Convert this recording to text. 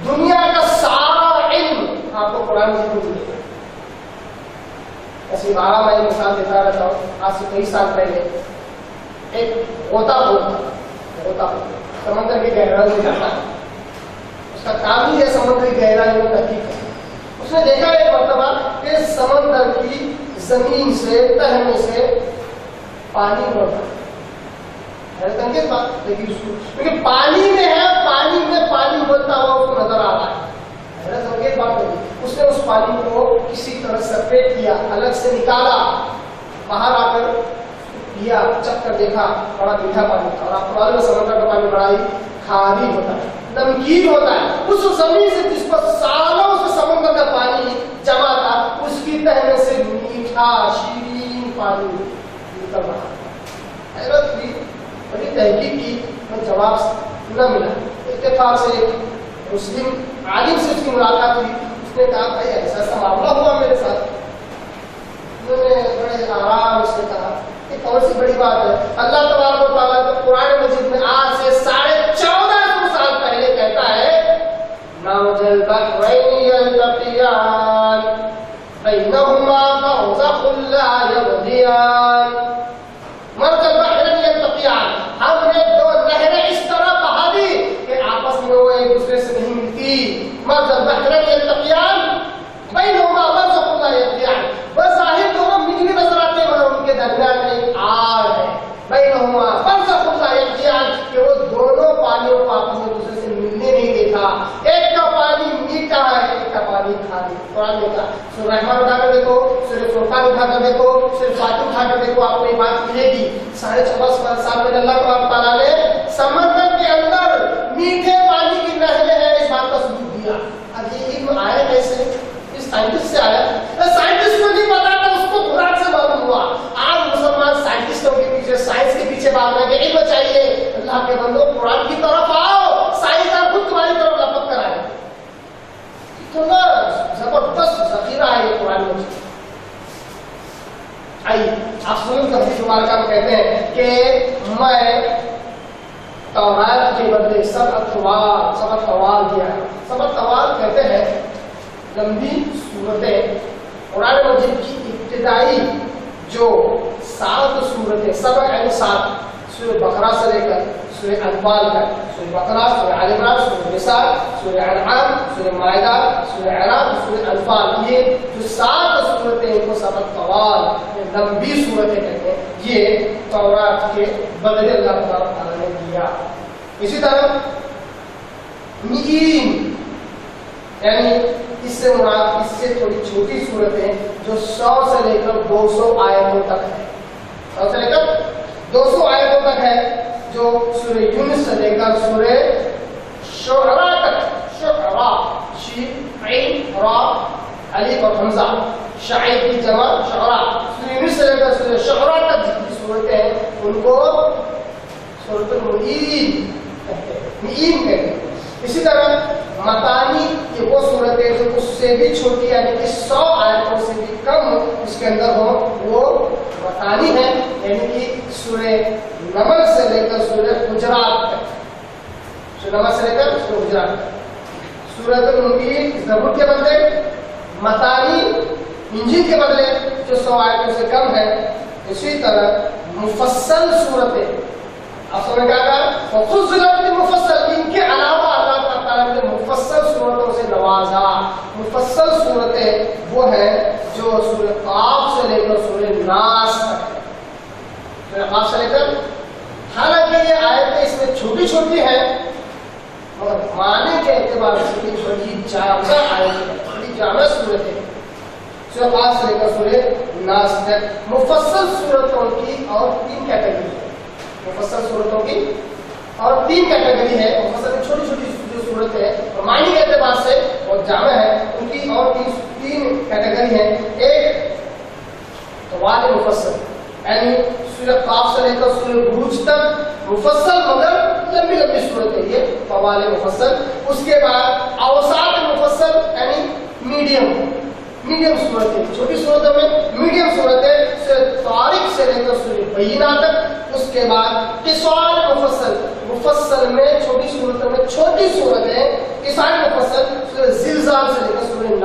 دنیا کا سارا علم آپ کو قرآن مجید میں ملے گا. ایسی بارہ میں مثال دیتا رہتا ہوں. آج سے کئی سال پہلے ایک غوطہ سمندر کی گہرائی میں جاتا ہے. اس کا کام ہی ہے سمندر کی گہرائی میں تحقیق کرنا. اس نے دیکھا ایک مرتبہ کہ سمندر کی زمین سے تہ میں سے پانی بڑھتا ہے. حیرت انگیز بات لیکن اس کو کیونکہ پانی میں ہے, پانی میں پانی بڑھتا ہوا اس کو نظر آ رہا ہے. حیرت انگیز بات ہوگی. اس نے اس پانی کو کسی طرح سپریٹ کیا, الگ سے نکالا, باہر آ کر پیا, چکھ کر دیکھا, بڑا میٹھا پانی تھا. اور آپ کو معلوم ہے سمندر کا پانی بڑا ہی کھاری ہوتا ہے, نمکین ہوتا ہے. اس زمین سے جس پر سالوں سے سمندر کا پانی جمع تھا, اس کی تہ میں سے میٹھا شیرین پانی نکل رہا تھا. حیرت ہوئی, بڑی تحقیق کی, میں جواب نہ ملا. اتفاق سے ایک مسلم عالم سے اس کی ملاقات ہوئی. اس نے کہا بھائی ایسا ایسا معاملہ ہوا میرے ساتھ. انہوں نے بڑے آرام سے کہا یہ کون سی بڑی بات ہے. اللہ تبارک و تعالیٰ تو قرآن مجید میں آج سے 1450 سال پہلے کہتا ہے مرج البحرین یلتقیان بینہما برزخ لا یبغیان. مرج البحرین یلتقیان, ہم نے دو نہریں اس طرح بہا دی کہ آپس میں وہ ایک دوسرے سے نہیں ملتی. مرج البحرین یلتقیان بینہما برزخ لا یبغیان. بظاہر دونوں ملنے نظر آتے ہیں مگر ان کے درمیان ایک آڑ ہے. بینہما برزخ لا یبغیان, کہ وہ دونوں پانیوں کو آپس میں دوسرے سے ملنے نہیں دیتا. ایک کا پانی میٹھا ہے, ایک کا پانی کھاری. قرآن نے کہا سورہ رحمان اٹھا کر دیکھو, سورہ فرقان اٹھا کر دیکھو, سورہ فاتح اٹھا کر دیکھو, آپ کو یہ بات ملے گی. 1450 سال میں اللہ تبارک تعالیٰ نے سمندر کے اندر میٹھے پانی کی نہریں ہیں اس بات کا ثبوت دیا. اب یہ علم آیا کیسے؟ اس سائنٹسٹ سے آیا. سائنٹسٹ کو نہیں پتا تھا, اس کو قرآن سے معلوم ہوا. آج مسلمان سائنٹسٹوں کے پیچھے, سائنس کے پیچھے بھاگ رہے ہیں کہ علم چاہیے. اللہ کے بندو قرآن کی طرف آؤ, سائنسدان خود تمہاری طرف لپک کر آئے. اتنا زبردست ذخیرہ ہے یہ قرآن مجید. آئیے آپ سنیں تفسیر مبارکہ میں کہتے ہیں کہ میں تورات کے بدلے سبع طوال دیا ہے. سبع طوال کہتے ہیں لمبی صورتیں. قرآن مجید کی ابتدائی جو 7 صورتیں, سبع یعنی 7, سورہ بقرہ سے لے کر سورہ انفال تک, سورہ بقرہ, سورہ آل عمران, سورہ نساء, سورہ انعام, سورہ مائدہ, سورہ اعراف, سورہ انفال, یہ جو 7 صورتیں ان کو سبع طوال لمبی صورتیں کہتے ہیں. یہ تورات کے بدلے اللہ تعالیٰ نے دیا. اسی طرح مئین یعنی اس سے مراد اس سے تھوڑی چھوٹی صورتیں جو 100 سے لے کر 200 آیتوں تک ہے. 100 سے لے کر 200 آیتوں تک ہے, جو سورہ یونس سے لے کر سورہ شعراء تک. شعراء, شین عین را الف اور حمزہ, شاعر کی جمع شعراء. سورہ یونس سے لے کر سورہ شعراء تک جتنی صورتیں ہیں ان کو سورۃ المئین کہتے ہیں, مئین کہتے ہیں. اسی طرح متانی یہ وہ صورتیں جو اس سے بھی چھوٹی یعنی کہ 100 آیتوں سے بھی کم اس کے اندر ہو, وہ متانی ہے. یعنی کہ سورہ نمل سے لے کر سورہ حجرات تک, سورہ نمل سے لے کر سورہ حجرات تک. سورۃ المؤمنین زبور کے بدلے, متانی انجیل کے بدلے جو 100 آیتوں سے کم ہے. اسی طرح مفصل صورتیں, آپ سمجھ کیا کہا, فضلت مفصل, ان کے علاوہ اللہ تعالیٰ نے مفصل صورتوں سے نوازا. مفصل صورتیں وہ ہیں جو سورہ قاف سے لے کر سورہ ناس تک ہے. سورہ قاف سے لے کر, حالانکہ یہ آیتیں اس میں چھوٹی چھوٹی ہیں مگر معنی کے اعتبار سے بڑی جامع آیتیں, بڑی جامع صورتیں. سورہ قاف سے لے کر سورہ ناس تک مفصل صورتوں کی اور 3 کیٹیگری ہے. مفصل صورتوں کی اور 3 کیٹیگری ہے. مفصل چھوٹی چھوٹی جو صورتیں ہیں اور معنی کے اعتبار سے بہت جامع ہے, ان کی اور 3 کیٹیگری ہیں. ایک طوال مفصل یعنی سورہ قاف سے لے کر سورہ بروج تک مفصل مگر لمبی لمبی صورتیں, یہ طوال مفصل. اس کے بعد اوساط مفصل یعنی میڈیم صورتیں, چھوٹی صورتوں میں میڈیم صورتیں سورہ طارق سے لے کر سورہ بینہ تک. اس کے بعد قصار مفصل, مفصل میں چھوٹی صورتوں میں چھوٹی صورتیں, قصار مفصل